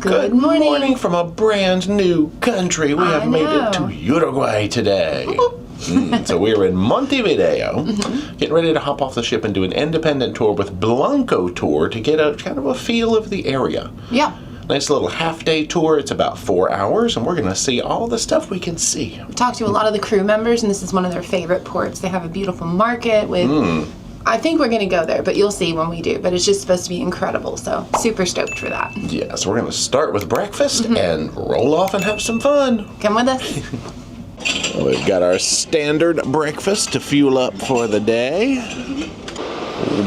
Good morning from a brand new country. We have made it to Uruguay today. So we're in Montevideo, getting ready to hop off the ship and do an independent tour with Blanco tour to get a kind of a feel of the area. Yeah. Nice little half-day tour. It's about 4 hours, and we're going to see all the stuff we can see. We talked to a lot of the crew members, and this is one of their favorite ports. They have a beautiful market with... I think we're going to go there, but you'll see when we do. But it's just supposed to be incredible, so super stoked for that. Yeah, so we're going to start with breakfast and roll off and have some fun. Come with us. We've got our standard breakfast to fuel up for the day.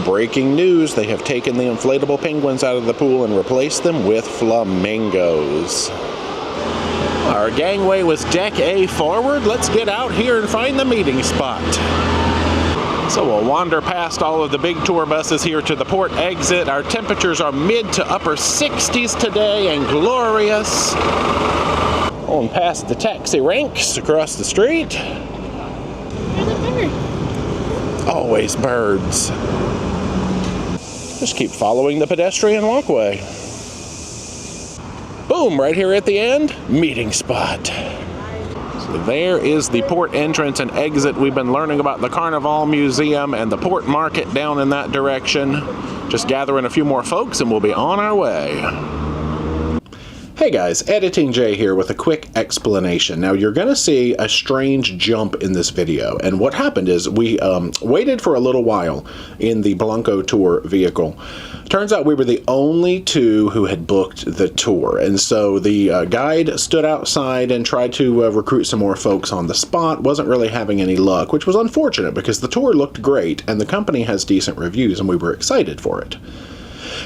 Breaking news, they have taken the inflatable penguins out of the pool and replaced them with flamingos. Our gangway was deck A forward. Let's get out here and find the meeting spot. So we'll wander past all of the big tour buses here to the port exit. Our temperatures are mid to upper 60s today and glorious. On past the taxi ranks across the street. There's a bird. Always birds. Just keep following the pedestrian walkway. Boom, right here at the end, meeting spot. So there is the port entrance and exit. We've been learning about the Carnival Museum and the port market down in that direction. Just gathering a few more folks and we'll be on our way. Hey guys, Editing Jay here with a quick explanation. Now you're going to see a strange jump in this video, and what happened is we waited for a little while in the Blanco tour vehicle. Turns out we were the only two who had booked the tour, and so the guide stood outside and tried to recruit some more folks on the spot. Wasn't really having any luck, which was unfortunate because the tour looked great and the company has decent reviews and we were excited for it.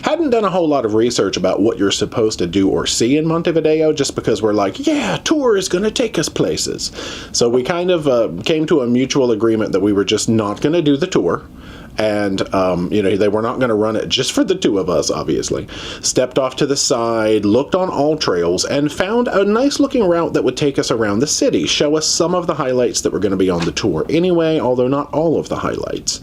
Hadn't done a whole lot of research about what you're supposed to do or see in Montevideo, just because we're like, yeah, tour is going to take us places. So we kind of came to a mutual agreement that we were just not going to do the tour. And, you know, they were not going to run it just for the two of us, obviously. Stepped off to the side, looked on AllTrails, and found a nice looking route that would take us around the city, show us some of the highlights that were going to be on the tour anyway, although not all of the highlights.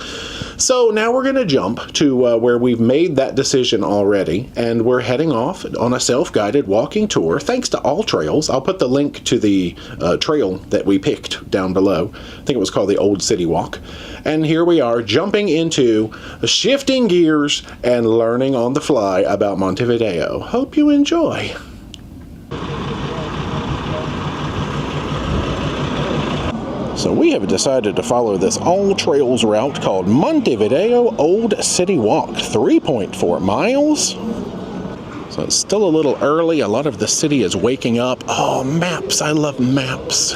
So now we're going to jump to where we've made that decision already, and we're heading off on a self-guided walking tour, thanks to AllTrails. I'll put the link to the trail that we picked down below. I think it was called the Old City Walk. And here we are, jumping into shifting gears and learning on the fly about Montevideo. Hope you enjoy. So we have decided to follow this AllTrails route called Montevideo Old City Walk, 3.4 miles. So it's still a little early. A lot of the city is waking up. Oh, maps. I love maps.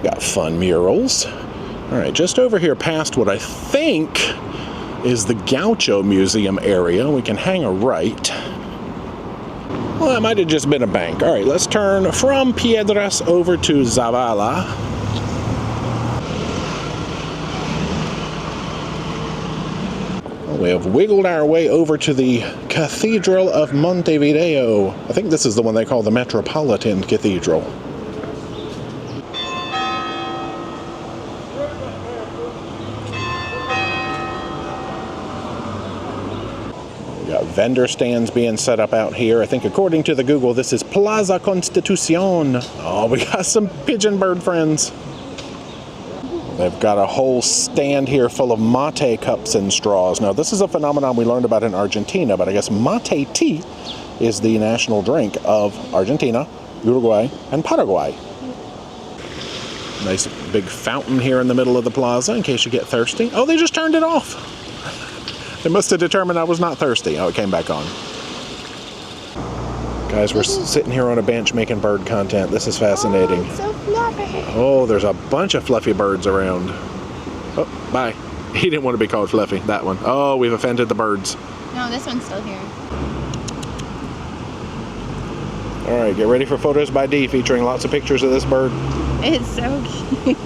Got fun murals. All right, just over here past what I think is the Gaucho Museum area. We can hang a right. Well, that might have just been a bank. All right, let's turn from Piedras over to Zavala. We have wiggled our way over to the Cathedral of Montevideo. I think this is the one they call the Metropolitan Cathedral. Vendor stands being set up out here. I think according to the Google, this is Plaza Constitución. Oh, we got some pigeon bird friends. They've got a whole stand here full of mate cups and straws. Now, this is a phenomenon we learned about in Argentina, but I guess mate tea is the national drink of Argentina, Uruguay, and Paraguay. Nice big fountain here in the middle of the plaza in case you get thirsty. Oh, they just turned it off. They must have determined I was not thirsty. Oh, it came back on. Guys, we're sitting here on a bench making bird content. This is fascinating. Oh, so fluffy. Oh, there's a bunch of fluffy birds around. Oh, bye. He didn't want to be called Fluffy, that one. Oh, we've offended the birds. No, this one's still here. All right, get ready for Photos by D featuring lots of pictures of this bird. It's so cute. Look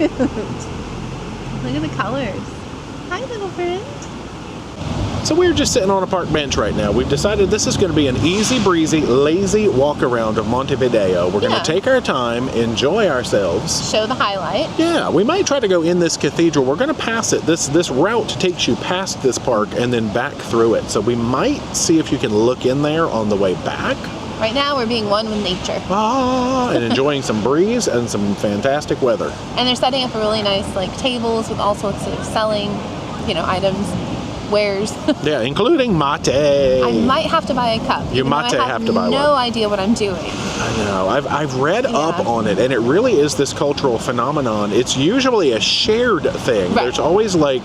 at the colors. Hi, little friend. So we're just sitting on a park bench right now. We've decided this is going to be an easy breezy, lazy walk around of Montevideo. We're going to take our time, enjoy ourselves. Show the highlight. Yeah, we might try to go in this cathedral. We're going to pass it. This route takes you past this park and then back through it. So we might see if you can look in there on the way back. Right now we're being one with nature. And enjoying some breeze and some fantastic weather. And they're setting up a really nice like tables with all sorts of selling, items. Wares. Yeah, including mate. I might have to buy a cup. You might have to buy one. No idea what I'm doing. I know. I've read up on it, and it really is this cultural phenomenon. It's usually a shared thing. Right. There's always like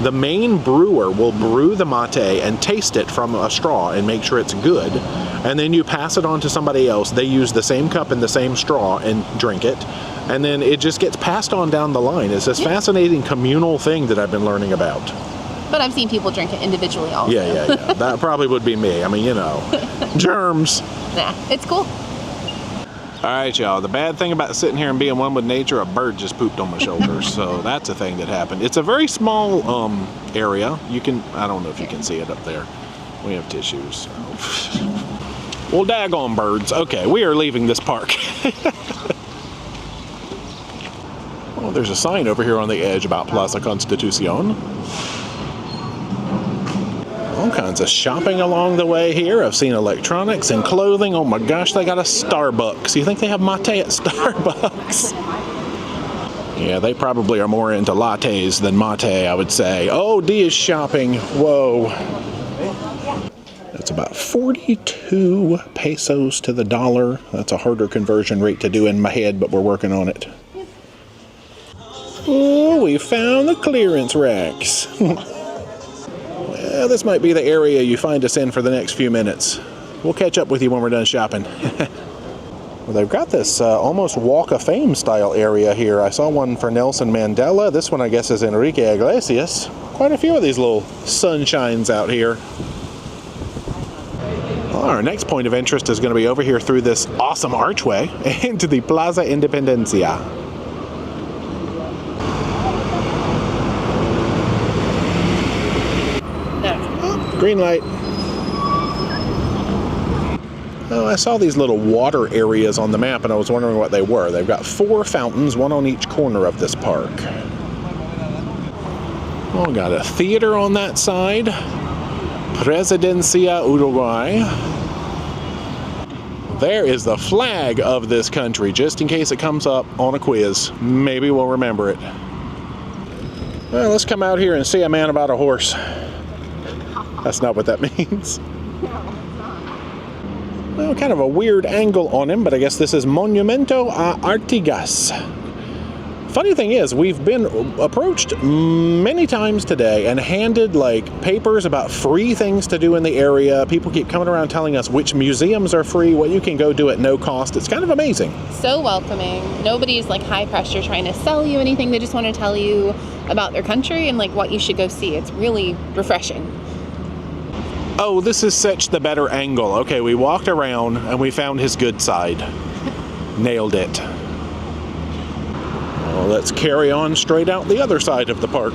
the main brewer will brew the mate and taste it from a straw and make sure it's good, and then you pass it on to somebody else. They use the same cup and the same straw and drink it, and then it just gets passed on down the line. It's this fascinating communal thing that I've been learning about. But I've seen people drink it individually also. Yeah. That probably would be me. I mean, germs. Nah, it's cool. All right, y'all. The bad thing about sitting here and being one with nature, a bird just pooped on my shoulder. So that's a thing that happened. It's a very small area. I don't know if you can see it up there. We have tissues. So. Well, daggone birds. Okay, we are leaving this park. Well, there's a sign over here on the edge about Plaza Constitución. All kinds of shopping along the way here. I've seen electronics and clothing. Oh my gosh, they got a Starbucks. You think they have mate at Starbucks? Yeah, they probably are more into lattes than mate, I would say. Oh, D is shopping. Whoa. That's about 42 pesos to the dollar. That's a harder conversion rate to do in my head, but we're working on it. Oh, we found the clearance racks. Well, this might be the area you find us in for the next few minutes. We'll catch up with you when we're done shopping. Well, they've got this almost Walk of Fame style area here. I saw one for Nelson Mandela. This one, I guess, is Enrique Iglesias. Quite a few of these little sunshines out here. Well, our next point of interest is going to be over here through this awesome archway into the Plaza Independencia. Green light. Oh, I saw these little water areas on the map and I was wondering what they were. They've got 4 fountains, one on each corner of this park. Oh, got a theater on that side. Presidencia Uruguay. There is the flag of this country, just in case it comes up on a quiz. Maybe we'll remember it. Well, let's come out here and see a man about a horse. That's not what that means. Well, kind of a weird angle on him, but I guess this is Monumento a Artigas. Funny thing is, we've been approached many times today and handed like papers about free things to do in the area. People keep coming around telling us which museums are free, what you can go do at no cost. It's kind of amazing. So welcoming. Nobody's like high pressure trying to sell you anything. They just want to tell you about their country and like what you should go see. It's really refreshing. Oh, this is such the better angle. Okay, we walked around and we found his good side. Nailed it. Well, let's carry on straight out the other side of the park.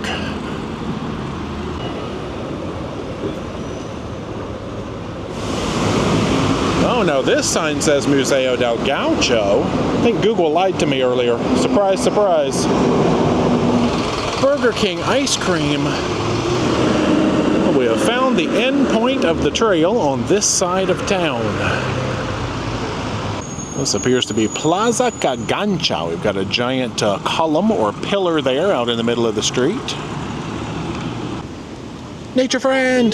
Oh no, this sign says Museo del Gaucho. I think Google lied to me earlier. Surprise, surprise. Burger King ice cream. We have found the end point of the trail on this side of town. This appears to be Plaza Cagancha. We've got a giant column or pillar there out in the middle of the street. Nature friend!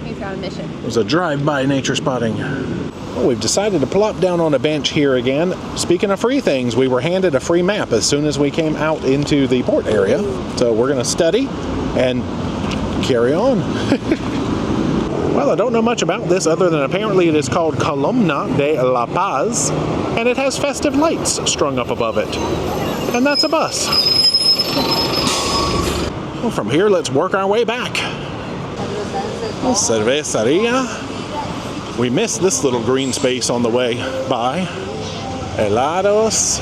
He's got a mission. It was a drive-by nature spotting. Well, we've decided to plop down on a bench here again. Speaking of free things, we were handed a free map as soon as we came out into the port area. So we're going to study and carry on. Well, I don't know much about this other than apparently it is called Columna de La Paz, and it has festive lights strung up above it. And that's a bus. Well, from here, let's work our way back. Cerveceria. We missed this little green space on the way by. Helados.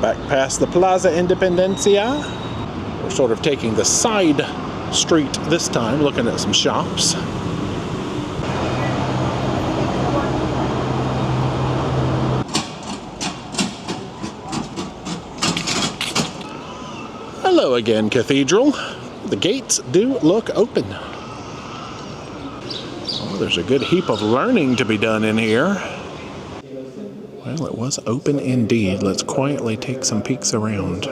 back past the Plaza Independencia. We're sort of taking the side street this time, looking at some shops. Hello again, Cathedral. The gates do look open. Oh, there's a good heap of learning to be done in here. Well, it was open indeed. Let's quietly take some peeks around.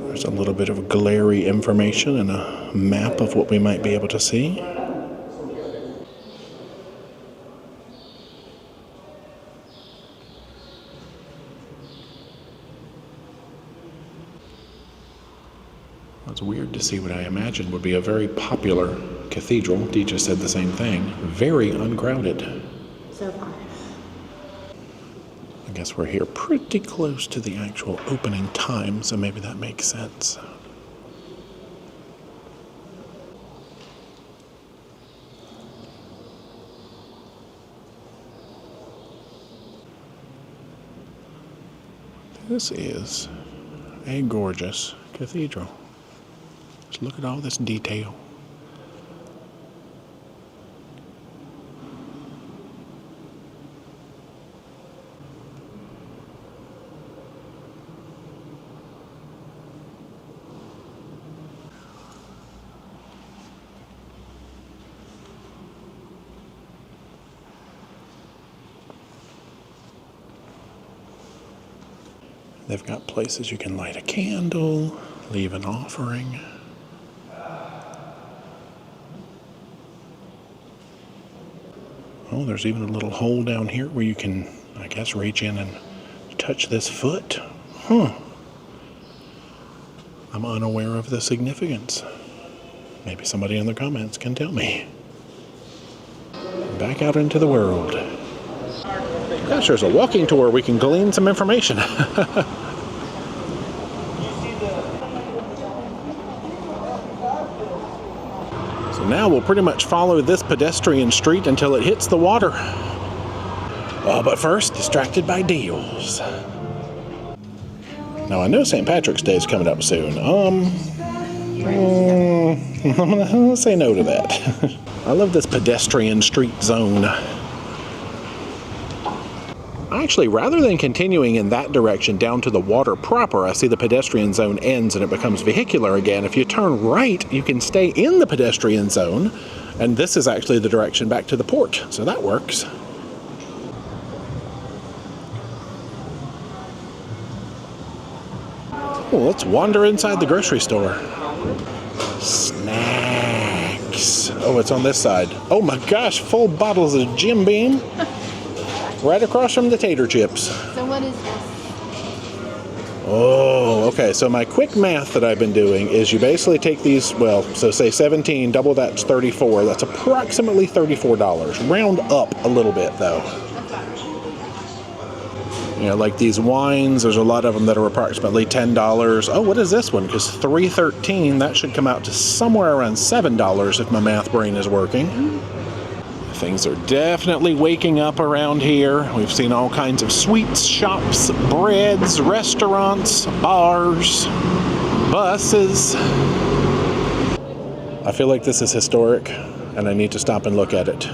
There's a little bit of glary information and a map of what we might be able to see. It's weird to see what I imagined would be a very popular cathedral. Dee just said the same thing. Very uncrowded. So far. I guess we're here pretty close to the actual opening time, so maybe that makes sense. This is a gorgeous cathedral. Just look at all this detail. They've got places you can light a candle, leave an offering. Oh, there's even a little hole down here where you can, I guess, reach in and touch this foot. Huh. I'm unaware of the significance. Maybe somebody in the comments can tell me. Back out into the world. Gosh, there's a walking tour. We can glean some information. So now we'll pretty much follow this pedestrian street until it hits the water. But first, distracted by deals. Now I know St. Patrick's Day is coming up soon. I'm gonna say no to that. I love this pedestrian street zone. Actually, rather than continuing in that direction down to the water proper, I see the pedestrian zone ends and it becomes vehicular again. If you turn right, you can stay in the pedestrian zone, and this is actually the direction back to the port, so that works. Well, let's wander inside the grocery store. Snacks. Oh, it's on this side. Oh my gosh, full bottles of Jim Beam. Right across from the tater chips. So what is this? Oh, okay. So my quick math that I've been doing is you basically take these, well, so say 17, double that's 34. That's approximately $34. Round up a little bit, though. You know, like these wines, there's a lot of them that are approximately $10. Oh, what is this one? Because $3.13, that should come out to somewhere around $7 if my math brain is working. Things are definitely waking up around here. We've seen all kinds of sweets shops, breads, restaurants, bars, buses. I feel like this is historic and I need to stop and look at it.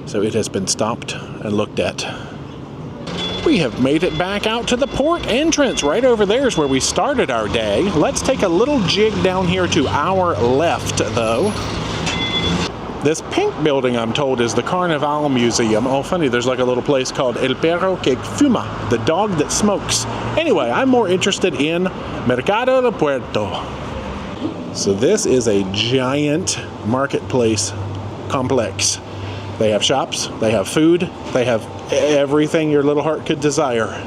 So it has been stopped and looked at. We have made it back out to the port entrance. Right over there is where we started our day. Let's take a little jig down here to our left, though. This pink building, I'm told, is the Carnival Museum. Oh, funny, there's like a little place called El Perro que Fuma, the dog that smokes. Anyway, I'm more interested in Mercado de Puerto. So this is a giant marketplace complex. They have shops, they have food, they have everything your little heart could desire.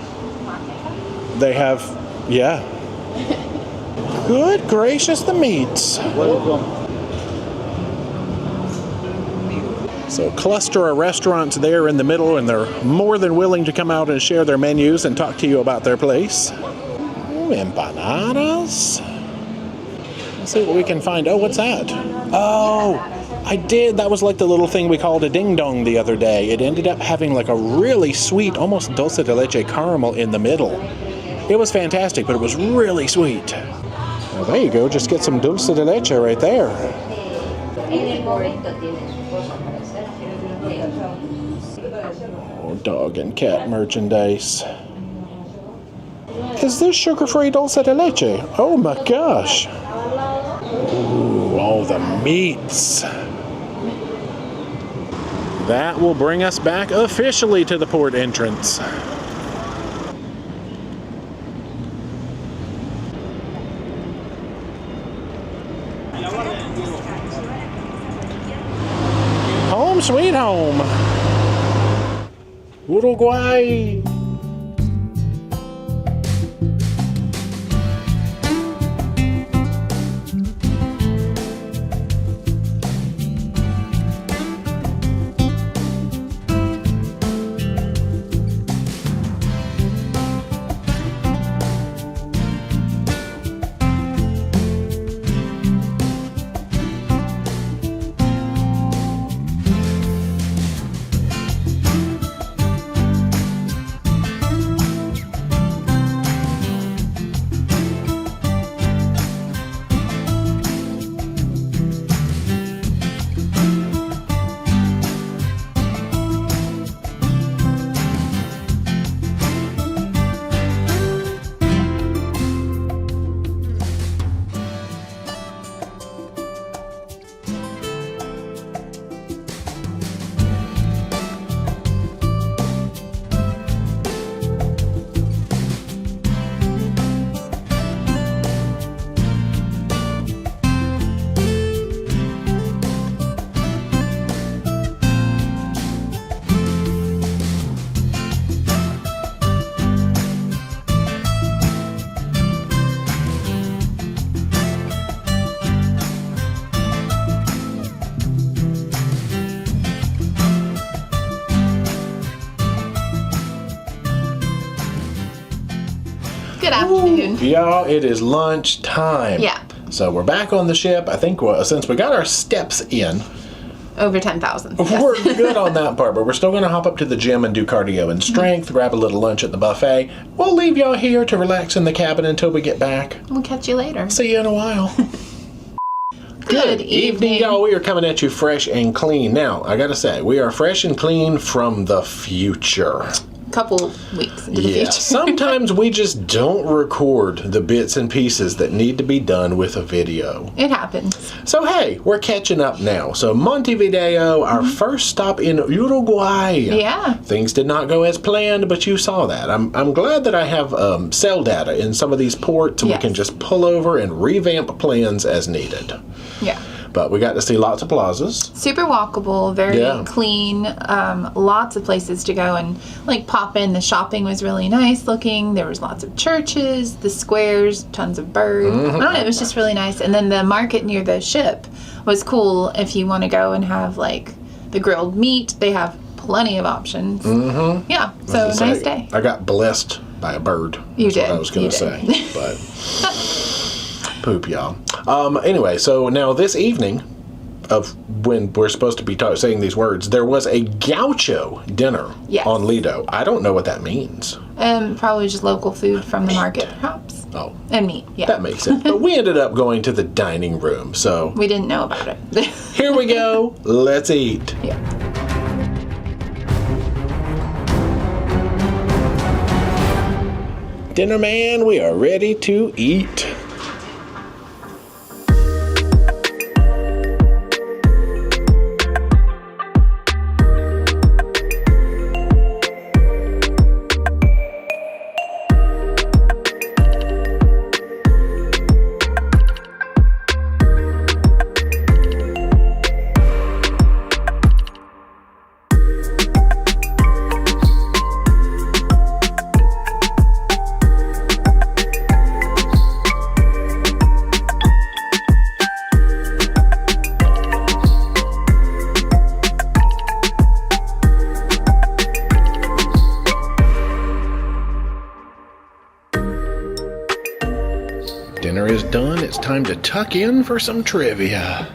They have, yeah. Good gracious, the meats. So a cluster of restaurants there in the middle, and they're more than willing to come out and share their menus and talk to you about their place. Ooh, empanadas. Let's see what we can find. Oh, what's that? Oh, I did. That was like the little thing we called a ding-dong the other day. It ended up having like a really sweet, almost dulce de leche caramel in the middle. It was fantastic, but it was really sweet. Well, there you go. Just get some dulce de leche right there. Oh, dog and cat merchandise. Is this sugar-free dulce de leche? Oh my gosh. Ooh, all the meats. That will bring us back officially to the port entrance. Home sweet home. Uruguay. Good afternoon. Y'all, it is lunch time. Yeah. So we're back on the ship. I think since we got our steps in, Over 10,000. we're good on that part, but we're still going to hop up to the gym and do cardio and strength, grab a little lunch at the buffet. We'll leave y'all here to relax in the cabin until we get back. We'll catch you later. See you in a while. Good evening, y'all. We are coming at you fresh and clean. Now, I gotta say, we are fresh and clean from the future. Couple weeks into the future. Sometimes we just don't record the bits and pieces that need to be done with a video. It happens. So hey, we're catching up now. So Montevideo, our first stop in Uruguay. Yeah. Things did not go as planned, but you saw that. I'm glad that I have cell data in some of these ports, and we can just pull over and revamp plans as needed. Yeah. But we got to see lots of plazas. Super walkable, very clean, lots of places to go and like pop in. The shopping was really nice looking. There was lots of churches, the squares, tons of birds. I don't know, it was just really nice. And then the market near the ship was cool if you want to go and have like the grilled meat. They have plenty of options. Yeah, so nice day. I got blessed by a bird. You That's did. what I was going to say. But poop, y'all. Anyway, so now this evening of when we're supposed to be saying these words, there was a gaucho dinner on Lido. I don't know what that means. Probably just local food from the market, perhaps. Oh. And meat, yeah. That makes sense. But we ended up going to the dining room, so. We didn't know about it. Here we go. Let's eat. Yeah. Dinner man, we are ready to eat. time to tuck in for some trivia.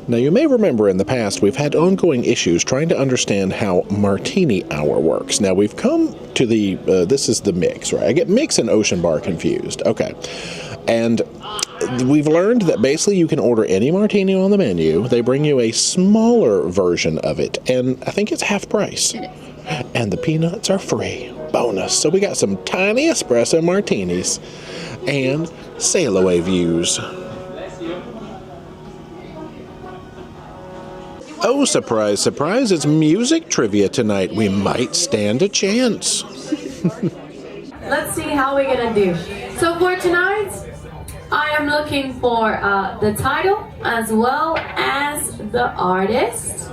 Now, you may remember in the past we've had ongoing issues trying to understand how Martini Hour works. Now, we've come to the, this is the mix, right? I get mix and ocean bar confused. Okay. And we've learned that basically you can order any martini on the menu. They bring you a smaller version of it, and I think it's half price. And the peanuts are free. Bonus. So we got some tiny espresso martinis and sail away views. Oh, surprise, surprise, it's music trivia tonight. We might stand a chance. Let's see how we're gonna do. So for tonight, I am looking for the title as well as the artist.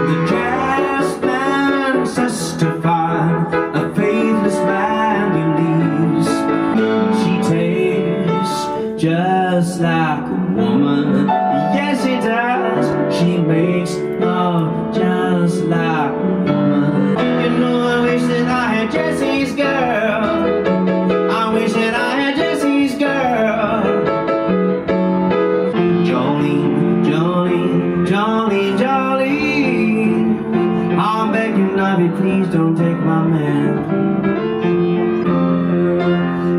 The jazz band testify, a faithless man believes. She tastes just like a woman. Yes, she does. She makes love just like a woman. You know, I wish that I had Jesse's girl. I wish that I had Jesse's girl. Jolene, Jolene, Jolene, Jolene. I'm begging of you, please don't take my man.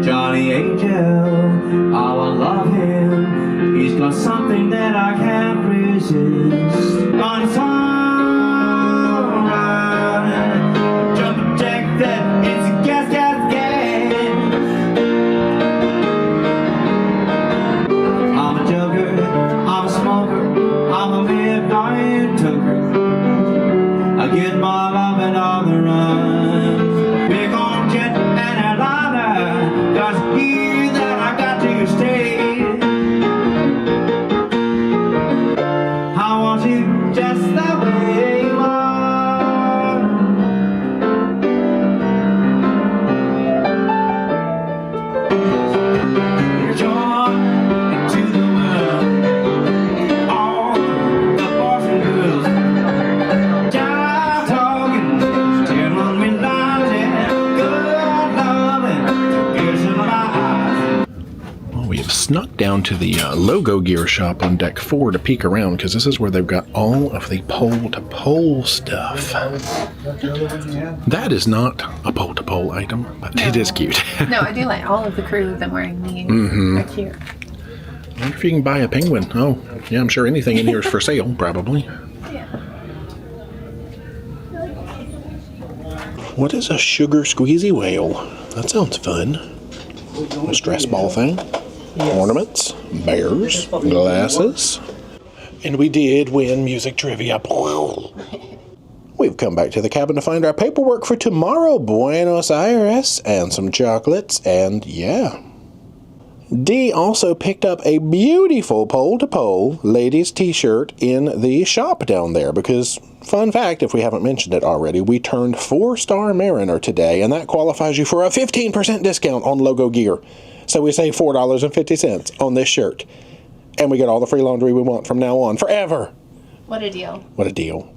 Johnny Angel, oh, I love him. He's got something that I can't resist. But it's alright. Jump protected, it's a gas, gas, gas. I'm a joker, I'm a smoker, I'm a midnight toker. I get my loving on the run. Big on jet and Atlanta, 'cause here that I got to stay. I want you just the way you are. Joy into the world, all the boys and girls. Jive talking, telling me lies and good loving, tears in my eyes. Well, we have snuck down to the logo gear shop on deck 4 to peek around because this is where they've got all of the pole-to-pole stuff. That is not a pole-to-pole item, but it is cute. No, I do like all of the crew of them wearing these. They're cute. I wonder if you can buy a penguin. Oh, yeah, I'm sure anything in here is for sale, probably. Yeah. What is a sugar squeezy whale? That sounds fun. A stress ball thing. Ornaments, bears, glasses. And we did win music trivia. We've come back to the cabin to find our paperwork for tomorrow, Buenos Aires, and some chocolates, and yeah. Dee also picked up a beautiful pole-to-pole ladies t-shirt in the shop down there because, fun fact, if we haven't mentioned it already, we turned 4-star Mariner today, and that qualifies you for a 15% discount on logo gear. So we save $4.50 on this shirt. And we get all the free laundry we want from now on, forever. What a deal. What a deal.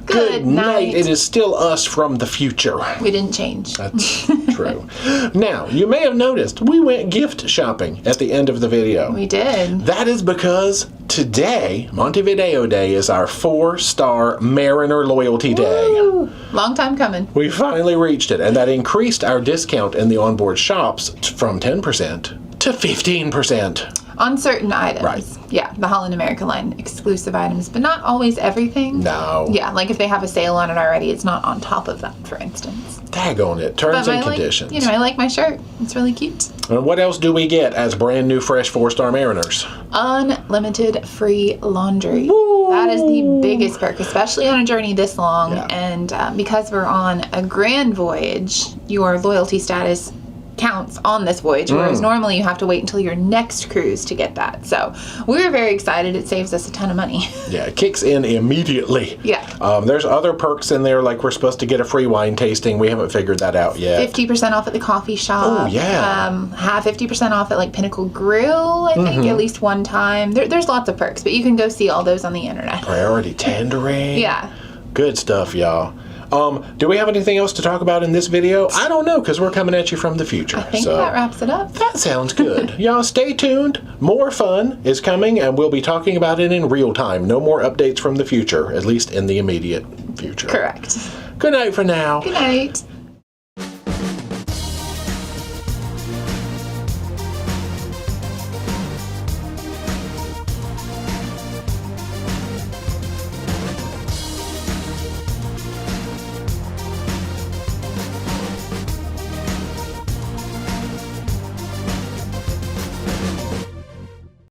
Good night. It is still us from the future. We didn't change. That's true. Now, you may have noticed we went gift shopping at the end of the video. We did. That is because today, Montevideo Day, is our 4-star Mariner Loyalty Day. Woo. Long time coming. We finally reached it, and that increased our discount in the onboard shops from 10% to 15%. On certain items. Right. Yeah, the Holland America line exclusive items, but not always everything. No. Yeah, like if they have a sale on it already, it's not on top of that, for instance. Tag on it. Terms and conditions. I like my shirt. It's really cute. And what else do we get as brand new, fresh 4-star Mariners? Unlimited free laundry. Woo. That is the biggest perk, especially on a journey this long. Yeah. And because we're on a grand voyage, your loyalty status counts on this voyage, whereas normally you have to wait until your next cruise to get that. So we're very excited. It saves us a ton of money. Yeah, it kicks in immediately. Yeah. There's other perks in there, like we're supposed to get a free wine tasting. We haven't figured that out yet. 50% off at the coffee shop. Oh, yeah. Have 50% off at like Pinnacle Grill, I think, at least one time. There's lots of perks, but you can go see all those on the internet. Priority tendering. Yeah. Good stuff, y'all. Do we have anything else to talk about in this video? I don't know, because we're coming at you from the future. I think that wraps it up. That sounds good. Y'all stay tuned. More fun is coming, and we'll be talking about it in real time. No more updates from the future, at least in the immediate future. Correct. Good night for now. Good night.